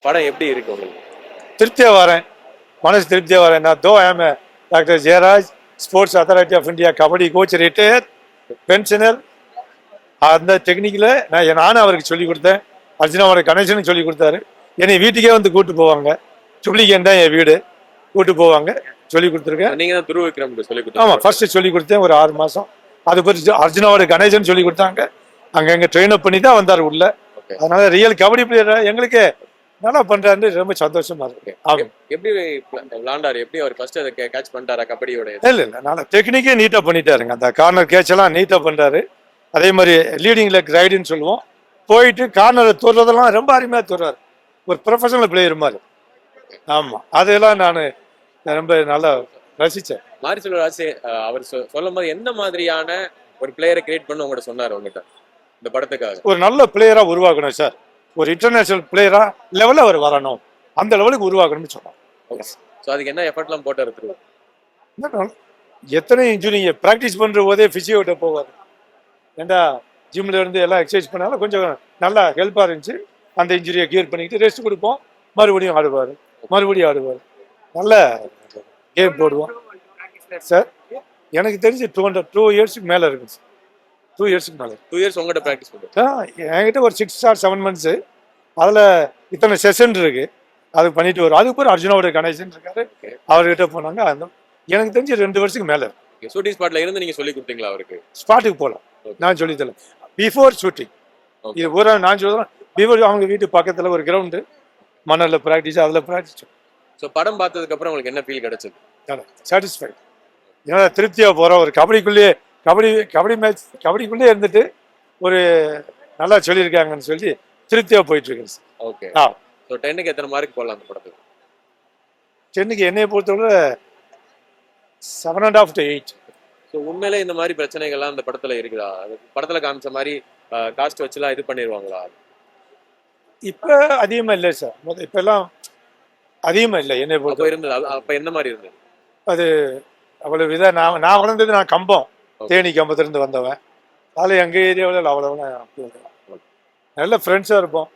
படம் எப்படி இருக்கு உங்களுக்கு? திருப்தியாக வரேன், மனசு திருப்தியாக வரேன். நான் தோ I'm doctor Jayaraj, sports authority of India kabaddi coach, retire pensioner. அந்த டெக்னிக்கில் நானும் அவருக்கு சொல்லிக் கொடுத்தேன். அர்ஜுனாவோட கணேசனும் சொல்லி கொடுத்தாரு. என்னை வீட்டுக்கே வந்து கூப்பிட்டு போவாங்க. சுப்ளிகேன் தான் என் வீடு, கூப்பிட்டு போவாங்க. சொல்லி கொடுத்துருக்கேன். நீங்க தான் துருவ விக்ரம் சொல்லி கொடுத்தீங்க. ஆமாம், ஃபர்ஸ்ட் சொல்லி கொடுத்தேன் ஒரு 6 மாதம். அது பிறகு அர்ஜுனாவோட கணேசன் சொல்லி கொடுத்தாங்க. அங்கே ட்ரெயின் அப் பண்ணி தான் வந்தார் உள்ள. அதனால ரியல் கபடி பிளேயர் எங்களுக்கு நல்லா பண்றாரு, ரொம்ப சந்தோஷமா இருக்கு. எப்படி விளாண்டாரு? எப்படி அவர் ஃபர்ஸ்ட் அதை கேட்ச் பண்ணிட்டாரா கபடியோட? இல்ல நல்லா டெக்னிக்கே நீட்டா பண்ணிட்டாருங்க. அந்த கார்னர் கேட்ச் எல்லாம் நீட்டா பண்றாரு. அதே மாதிரி லீடிங் லெக் ரைடுன்னு சொல்லுவோம், போயிட்டு கார்னரை தொடுறதெல்லாம் ரொம்ப அருமையா தொடுறாரு. ஒரு ப்ரொஃபஷனல் பிளேயர் மாதிரி. ஆமா, அதெல்லாம் நான் ரொம்ப நல்லா ரசிச்சேன். மாரி செல்வராஜ் அவர் சொல்லும் போது எந்த மாதிரியான ஒரு பிளேயரை கிரியேட் பண்ண உங்கள்கிட்ட சொன்னார் உங்ககிட்ட இந்த படத்துக்காக? ஒரு நல்ல பிளேயரா உருவாக்கணும் சார், ஒரு இன்டர்நேஷனல் பிளேயரா லெவலில் அவர் வரணும், அந்த லெவலுக்கு உருவாக்கணும்னு சொன்னார். ஸோ அதுக்கு என்ன எஃபர்ட்லாம் போட்டாரு? எத்தனை இன்ஜுரி ப்ராக்டிஸ் பண்ணுற போதே ஃபிசியோட்ட போவார். ஏண்டா ஜிம்ல இருந்து எல்லாம் எக்ஸசைஸ் பண்ணாலும் கொஞ்சம் நல்லா ஹெல்ப்பாக இருந்துச்சு. அந்த இன்ஜுரியை கியூர் பண்ணிக்கிட்டு ரெஸ்ட் கொடுப்போம், மறுபடியும் ஆடுவார். நல்ல கேம் போடுவோம் சார். எனக்கு தெரிஞ்சு 2 இயர்ஸுக்கு மேலே இருக்குது சார். 2 இயர்ஸுக்கு மேலே. 2 இயர்ஸ் உங்கள்கிட்ட ப்ராக்டிஸ் பண்ணுறேன். என்கிட்ட ஒரு 6 or 7 months. அதில் இத்தனை செஷன் இருக்கு, அது பண்ணிட்டு வரும். அதுக்கு பிறகு அர்ஜுனாவோட கணேசன் இருக்காரு, அவர்கிட்ட போனாங்க. அந்த எனக்கு தெரிஞ்சு 2 வருஷத்துக்கு மேலே. ஷூட்டிங் ஸ்பாட்ல இருந்து நீங்கள் சொல்லி கொடுத்தீங்களா அவருக்கு? ஸ்பாட்டுக்கு போகலாம், நான் சொல்லி தரேன். பிஃபோர் ஷூட்டிங் இது பூரா நான் சொல்கிறேன். பிஃபோர் அவங்க வீட்டு பக்கத்தில் ஒரு கிரவுண்டு, மணலில் ப்ராக்டிஸ், அதில் ப்ராக்டிஸ். ஸோ படம் பார்த்ததுக்கு அப்புறம் உங்களுக்கு என்ன ஃபீல் கிடைச்சது? சாட்டிஸ்ஃபைட். ஏன்னா திருப்தியாக போகிறோம். ஒரு கபடி மேட்ச் கபடிக்குள்ளேயே இருந்துட்டு ஒரு நல்லா சொல்லியிருக்காங்கன்னு சொல்லி திருப்தியாக போயிட்டு இருக்கேன் சார். ஓகே. ஸோ 10க்கு எத்தனை மார்க் போடலாம் அந்த படத்துக்கு? 10க்கு என்னையை பொறுத்தவரை 7.5 to 8. ஸோ உண்மையிலே இந்த மாதிரி பிரச்சனைகள்லாம் அந்த படத்தில் இருக்குதா? படத்தில் காமிச்ச மாதிரி காஸ்ட் வச்சுலாம் இது பண்ணிடுவாங்களா? இப்போ அதிகமாக இல்லை சார். இப்போல்லாம் அதிகமாக இல்லை என்னை பொறுத்த இருந்தது. அப்போ எந்த மாதிரி இருந்தது? அது அவ்வளவு இதாக நான் வளர்ந்தது நான் கம்பம், தேனி கம்பத்துலேருந்து வந்தவன். அதில் எங்கள் ஏரியாவில் அவ்வளோவா நல்ல ஃப்ரெண்ட்ஸாக இருப்போம்.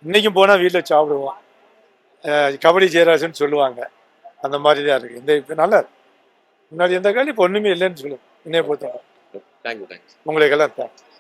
இன்றைக்கும் போனால் வீட்டில் சாப்பிடுவோம். கபடி ஜெயராஜன்னு சொல்லுவாங்க. அந்த மாதிரி தான் இருக்குது. இந்த இப்போ நல்லா முன்னாடி எந்த காலம் இப்போ ஒன்றுமே இல்லைன்னு சொல்லுவோம் என்னைய பொறுத்தவரை. தேங்க்யூ. உங்களுக்கெல்லாம் தேங்க்ஸ்.